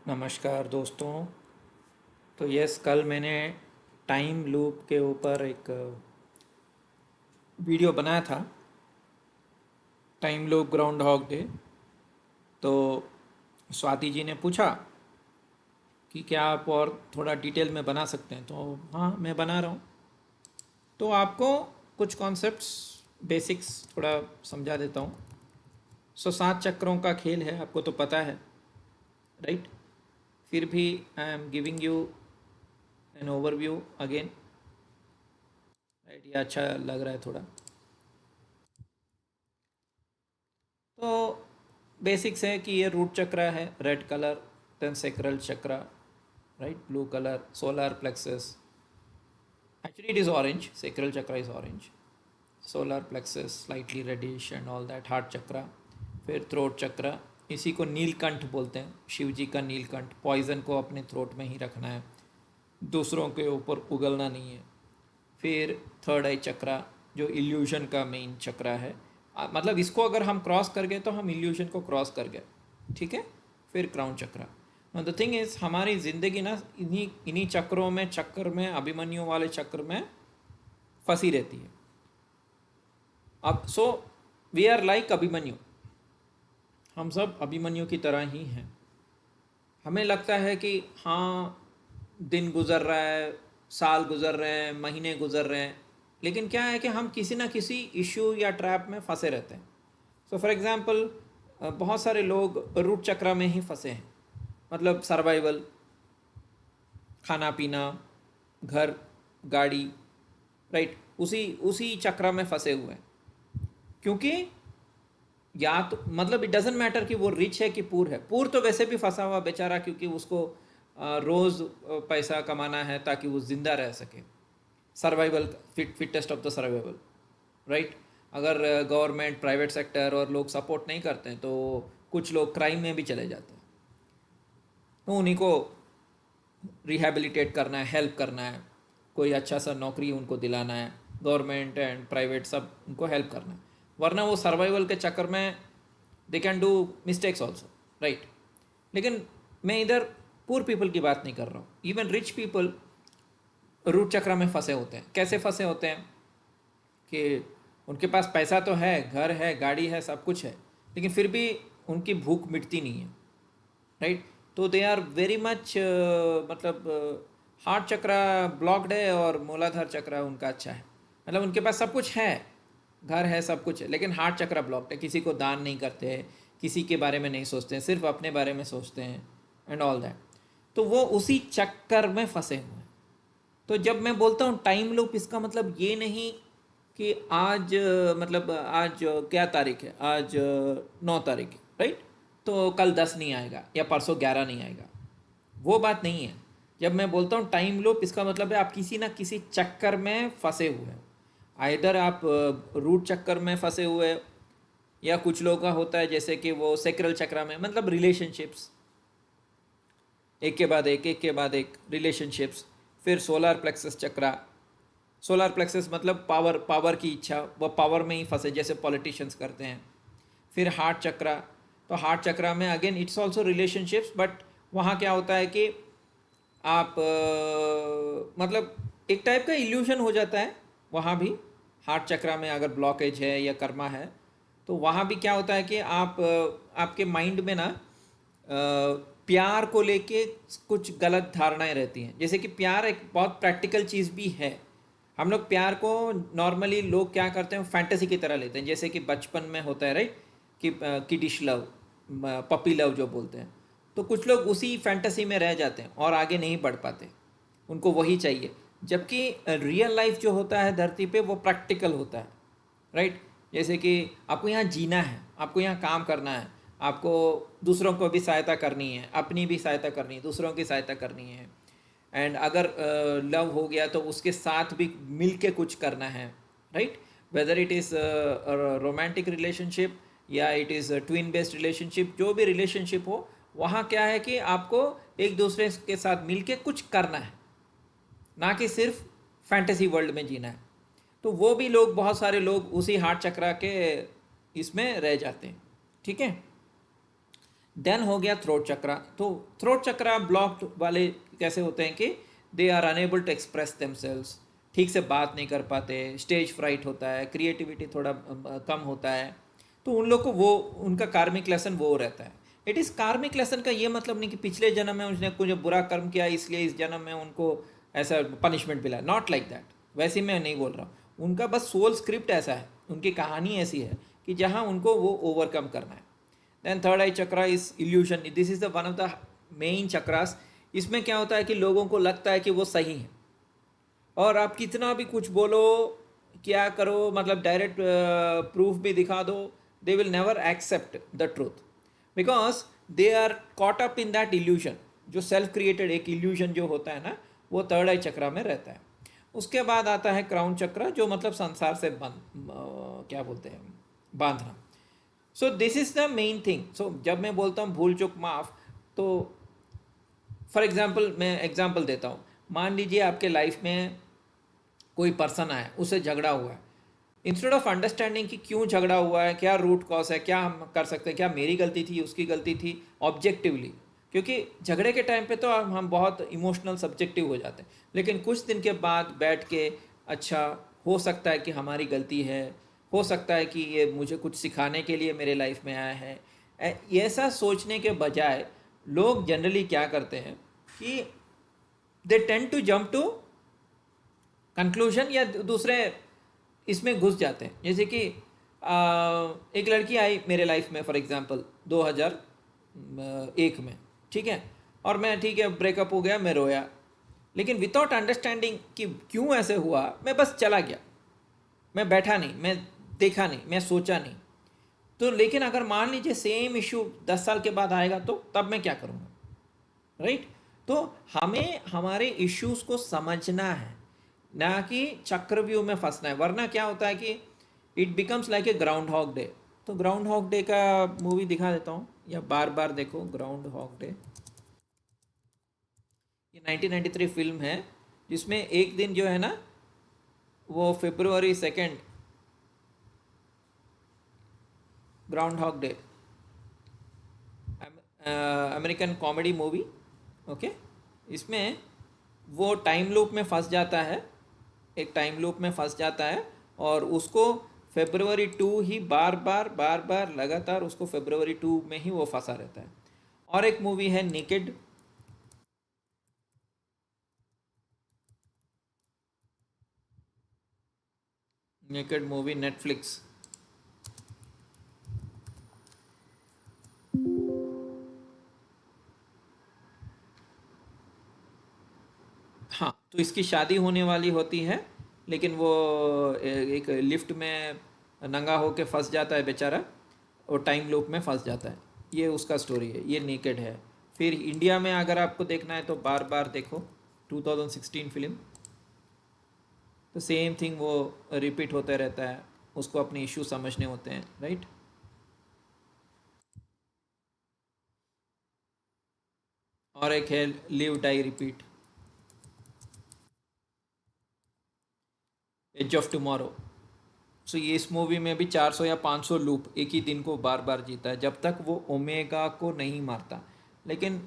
नमस्कार दोस्तों। तो यस, कल मैंने टाइम लूप के ऊपर एक वीडियो बनाया था। Time loop groundhog day. तो स्वाति जी ने पूछा कि क्या आप और थोड़ा डिटेल में बना सकते हैं, तो हाँ, मैं बना रहा हूँ। तो आपको कुछ कॉन्सेप्ट्स, बेसिक्स थोड़ा समझा देता हूँ। 7 चक्रों का खेल है, आपको तो पता है, राइट? फिर भी I am giving you an overview again, right? ये अच्छा लग रहा है थोड़ा। तो बेसिक्स है कि ये रूट चक्र है, red colour, then sacral chakra, right, blue colour, solar plexus. Actually it is orange, sacral chakra is orange, solar plexus slightly reddish and all that, heart chakra, फिर थ्रोट चक्र। इसी को नीलकंठ बोलते हैं, शिव जी का नीलकंठ। पॉइजन को अपने थ्रोट में ही रखना है, दूसरों के ऊपर उगलना नहीं है। फिर थर्ड आई चक्रा, जो इल्यूशन का मेन चक्रा है। मतलब इसको अगर हम क्रॉस कर गए तो हम इल्यूशन को क्रॉस कर गए, ठीक है। फिर crown chakra. The thing is, हमारी ज़िंदगी ना इन्हीं इन्हीं चक्रों में, चक्कर में, अभिमन्यु वाले चक्र में फंसी रहती है। अब वी आर लाइक अभिमन्यु। हम सब अभिमन्यु की तरह ही हैं। हमें लगता है कि हाँ, दिन गुजर रहा है, साल गुजर रहे हैं, महीने गुजर रहे हैं, लेकिन क्या है कि हम किसी ना किसी इश्यू या ट्रैप में फंसे रहते हैं। फॉर एग्ज़ाम्पल, बहुत सारे लोग रूट चक्र में ही फंसे हैं। मतलब सर्वाइवल, खाना पीना, घर, गाड़ी, राइट, उसी उसी चक्र में फंसे हुए हैं। क्योंकि या तो मतलब इट डजेंट मैटर कि वो रिच है कि पुअर है। पुअर तो वैसे भी फंसा हुआ बेचारा, क्योंकि उसको रोज़ पैसा कमाना है ताकि वो ज़िंदा रह सके। Survival, fittest of the survival, right. अगर गवर्नमेंट, प्राइवेट सेक्टर और लोग सपोर्ट नहीं करते हैं तो कुछ लोग क्राइम में भी चले जाते हैं। तो उन्हीं को रिहेबिलिटेट करना है, हेल्प करना है, कोई अच्छा सा नौकरी उनको दिलाना है। गवर्नमेंट एंड प्राइवेट सब उनको हेल्प करना है, वरना वो सर्वाइवल के चक्कर में they can do mistakes also, right. लेकिन मैं इधर पुअर पीपल की बात नहीं कर रहा हूँ। इवन रिच पीपल रूट चक्र में फंसे होते हैं। कैसे फंसे होते हैं कि उनके पास पैसा तो है, घर है, गाड़ी है, सब कुछ है, लेकिन फिर भी उनकी भूख मिटती नहीं है, राइट। तो दे आर वेरी मच, मतलब हार्ट चक्र ब्लॉक्ड है और मूलाधार चक्र उनका अच्छा है। मतलब उनके पास सब कुछ है, घर है, सब कुछ है, लेकिन हार्ट चक्र ब्लॉक्ड है। किसी को दान नहीं करते हैं, किसी के बारे में नहीं सोचते हैं, सिर्फ अपने बारे में सोचते हैं एंड ऑल दैट। तो वो उसी चक्कर में फंसे हुए हैं। तो जब मैं बोलता हूँ टाइम लूप, इसका मतलब ये नहीं कि आज मतलब आज क्या तारीख है, आज 9 तारीख है, राइट, तो कल 10 नहीं आएगा या परसों 11 नहीं आएगा, वो बात नहीं है। जब मैं बोलता हूँ टाइम लूप, इसका मतलब है आप किसी ना किसी चक्कर में फंसे हुए हैं। आइदर आप रूट चक्कर में फंसे हुए, या कुछ लोगों का होता है जैसे कि वो सेक्रल चक्र में, मतलब रिलेशनशिप्स, एक के बाद एक के बाद एक रिलेशनशिप्स। फिर सोलर प्लेक्सस चक्रा। सोलर प्लेक्सस मतलब पावर, पावर की इच्छा, वो पावर में ही फंसे जैसे पॉलिटिशियंस करते हैं। फिर हार्ट चक्रा। तो हार्ट चक्रा में again it's also relationships, but वहाँ क्या होता है कि आप मतलब एक टाइप का इल्यूशन हो जाता है वहाँ भी। हार्ट चक्रा में अगर ब्लॉकेज है या कर्मा है, तो वहाँ भी क्या होता है कि आप आपके माइंड में ना प्यार को लेके कुछ गलत धारणाएं रहती हैं। जैसे कि प्यार एक बहुत प्रैक्टिकल चीज़ भी है। हम लोग प्यार को नॉर्मली लोग क्या करते हैं, फैंटेसी की तरह लेते हैं, जैसे कि बचपन में होता है, राइट, कि किडिश लव, पपी लव जो बोलते हैं। तो कुछ लोग उसी फैंटेसी में रह जाते हैं और आगे नहीं बढ़ पाते, उनको वही चाहिए। जबकि रियल लाइफ जो होता है धरती पे, वो प्रैक्टिकल होता है, राइट। जैसे कि आपको यहाँ जीना है, आपको यहाँ काम करना है, आपको दूसरों को भी सहायता करनी है, अपनी भी सहायता करनी है, दूसरों की सहायता करनी है। एंड अगर लव हो गया तो उसके साथ भी मिल के कुछ करना है, right. Whether it is romantic relationship या it is twin based relationship, जो भी रिलेशनशिप हो, वहाँ क्या है कि आपको एक दूसरे के साथ मिल के कुछ करना है, ना कि सिर्फ फैंटेसी वर्ल्ड में जीना है। तो वो भी लोग, बहुत सारे लोग उसी हार्ट चक्रा के इसमें रह जाते हैं, ठीक है। देन हो गया थ्रोट चक्रा। तो थ्रोट चक्रा ब्लॉक्ड वाले कैसे होते हैं कि they are unable to express themselves, ठीक से बात नहीं कर पाते, स्टेज फ्राइट होता है, क्रिएटिविटी थोड़ा कम होता है। तो उन लोग को वो उनका कार्मिक लेसन वो रहता है। इट इज़ कार्मिक लेसन का ये मतलब नहीं कि पिछले जन्म में उसने कुछ बुरा कर्म किया इसलिए इस जन्म में उनको ऐसा पनिशमेंट मिला, नॉट लाइक दैट। वैसे मैं नहीं बोल रहा हूँ, उनका बस सोल स्क्रिप्ट ऐसा है, उनकी कहानी ऐसी है कि जहाँ उनको वो ओवरकम करना है। Then third eye chakra is illusion, this is the one of the main chakras. इसमें क्या होता है कि लोगों को लगता है कि वो सही है, और आप कितना भी कुछ बोलो, क्या करो, मतलब डायरेक्ट प्रूफ भी दिखा दो, they will never accept the truth because they are caught up in that illusion. जो सेल्फ क्रिएटेड एक इल्यूशन जो होता है ना, वो थर्ड आई चक्रा में रहता है। उसके बाद आता है क्राउन चक्र, जो मतलब संसार से क्या बोलते हैं, बांधना। So this is the main thing. So जब मैं बोलता हूँ भूल चूक माफ, तो फॉर एग्जाम्पल मैं एग्जाम्पल देता हूँ। मान लीजिए आपके लाइफ में कोई पर्सन आया, उससे झगड़ा हुआ है। इंस्टेड ऑफ अंडरस्टैंडिंग कि क्यों झगड़ा हुआ है, क्या रूट कॉज है, क्या हम कर सकते हैं, क्या मेरी गलती थी उसकी गलती थी ऑब्जेक्टिवली, क्योंकि झगड़े के टाइम पे तो हम बहुत इमोशनल सब्जेक्टिव हो जाते हैं, लेकिन कुछ दिन के बाद बैठ के अच्छा हो सकता है कि हमारी गलती है, हो सकता है कि ये मुझे कुछ सिखाने के लिए मेरे लाइफ में आया है, ऐसा सोचने के बजाय लोग जनरली क्या करते हैं कि they tend to jump to conclusion या दूसरे इसमें घुस जाते हैं। जैसे कि एक लड़की आई मेरे लाइफ में फॉर एग्जांपल 2001 में, ठीक है, और मैं ठीक है ब्रेकअप हो गया, मैं रोया, लेकिन विदाउट अंडरस्टैंडिंग कि क्यों ऐसे हुआ, मैं बस चला गया, मैं बैठा नहीं, मैं देखा नहीं, मैं सोचा नहीं। तो लेकिन अगर मान लीजिए सेम इशू 10 साल के बाद आएगा तो तब मैं क्या करूँगा, राइट? तो हमें हमारे इश्यूज को समझना है, ना कि चक्रव्यूह में फंसना है, वरना क्या होता है कि it becomes like a groundhog day. तो ग्राउंड हॉग डे का मूवी दिखा देता हूँ, या बार बार देखो ग्राउंड हॉग डे। ये 1993 फिल्म है, जिसमें एक दिन जो है ना, वो February 2, groundhog day, American comedy movie, okay. इसमें वो टाइम लूप में फंस जाता है, एक टाइम लूप में फंस जाता है, और उसको February 2 ही बार बार बार बार लगातार उसको February 2 में ही वो फंसा रहता है। और एक मूवी है नेकेड, नेकेड मूवी नेटफ्लिक्स। हाँ, तो इसकी शादी होने वाली होती है, लेकिन वो एक लिफ्ट में नंगा होके फंस जाता है बेचारा, और टाइम लूप में फंस जाता है। ये उसका स्टोरी है, ये नेकेड है। फिर इंडिया में अगर आपको देखना है तो बार बार देखो 2016 फिल्म, तो सेम थिंग वो रिपीट होते रहता है, उसको अपने इश्यू समझने होते हैं, राइट? और एक है live die repeat, edge of tomorrow. So ये इस मूवी में भी 400 या 500 लूप एक ही दिन को बार बार जीता है, जब तक वो ओमेगा को नहीं मारता। लेकिन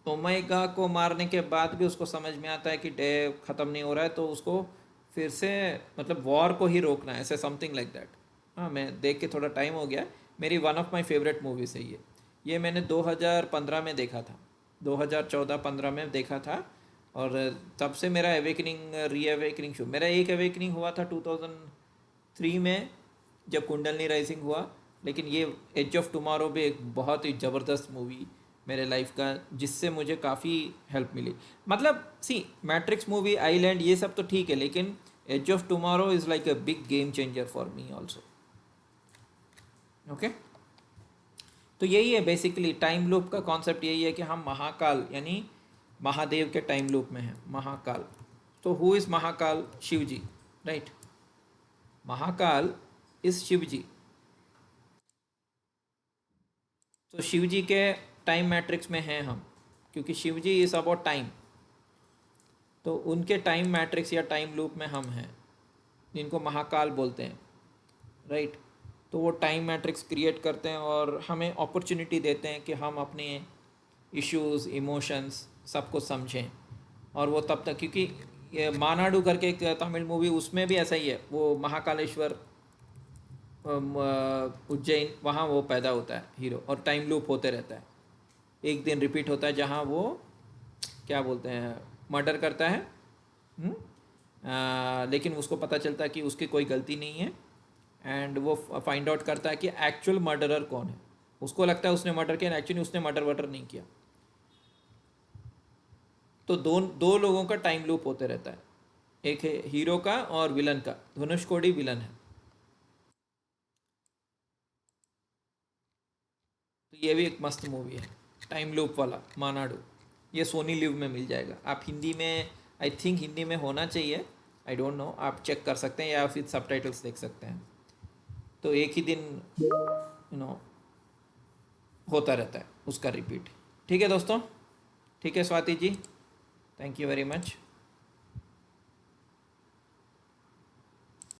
ओमेगा को मारने के बाद भी उसको समझ में आता है कि डे ख़त्म नहीं हो रहा है, तो उसको फिर से मतलब वॉर को ही रोकना है, ऐसे समथिंग लाइक दैट। हाँ, मैं देख के थोड़ा टाइम हो गया, मेरी one of my favourite movies है ये मैंने 2015 में देखा था, 2014-15 में देखा था। और तब से मेरा एवेकनिंग री एवेकनिंग शो, मेरा एक एवेकनिंग हुआ था 2003 में, जब कुंडलनी राइजिंग हुआ। लेकिन ये एज ऑफ टुमारो भी एक बहुत ही ज़बरदस्त मूवी मेरे लाइफ का, जिससे मुझे काफ़ी हेल्प मिली। मतलब सी मैट्रिक्स मूवी, आइलैंड, ये सब तो ठीक है, लेकिन edge of tomorrow is like a big game changer for me also, okay. तो यही है बेसिकली, टाइम लूप का कॉन्सेप्ट यही है कि हम महाकाल यानी महादेव के टाइम लूप में हैं, महाकाल। तो who is Mahakal? Shiv ji, right? Mahakal is Shiv ji. तो शिव जी के टाइम मैट्रिक्स में हैं हम, क्योंकि शिव जी इज़ अबाउट टाइम। तो उनके टाइम मैट्रिक्स या टाइम लूप में हम हैं, जिनको महाकाल बोलते हैं, राइट? तो वो टाइम मैट्रिक्स क्रिएट करते हैं और हमें अपॉर्चुनिटी देते हैं कि हम अपने इश्यूज इमोशंस सब कुछ समझें। और वो तब तक, क्योंकि ये मानाडू करके एक तमिल मूवी, उसमें भी ऐसा ही है, वो महाकालेश्वर उज्जैन, वहाँ वो पैदा होता है हीरो, और टाइम लूप होते रहता है। एक दिन रिपीट होता है जहाँ वो क्या बोलते हैं, मर्डर करता है। लेकिन उसको पता चलता है कि उसकी कोई गलती नहीं है, एंड वो फाइंड आउट करता है कि एक्चुअल मर्डरर कौन है। उसको लगता है उसने मर्डर किया, एक्चुअली उसने मर्डर वर्डर नहीं किया। तो दो दो लोगों का टाइम लूप होते रहता है, एक है हीरो का और विलन का। धनुषकोडी विलन है। तो ये भी एक मस्त मूवी है, टाइम लूप वाला मानाडू। ये सोनी लिव में मिल जाएगा। आप हिंदी में, आई थिंक हिंदी में होना चाहिए, आई डोंट नो, आप चेक कर सकते हैं या फिर सबटाइटल्स देख सकते हैं। तो एक ही दिन नो होता रहता है उसका रिपीट। ठीक है दोस्तों, ठीक है Swati ji, thank you very much.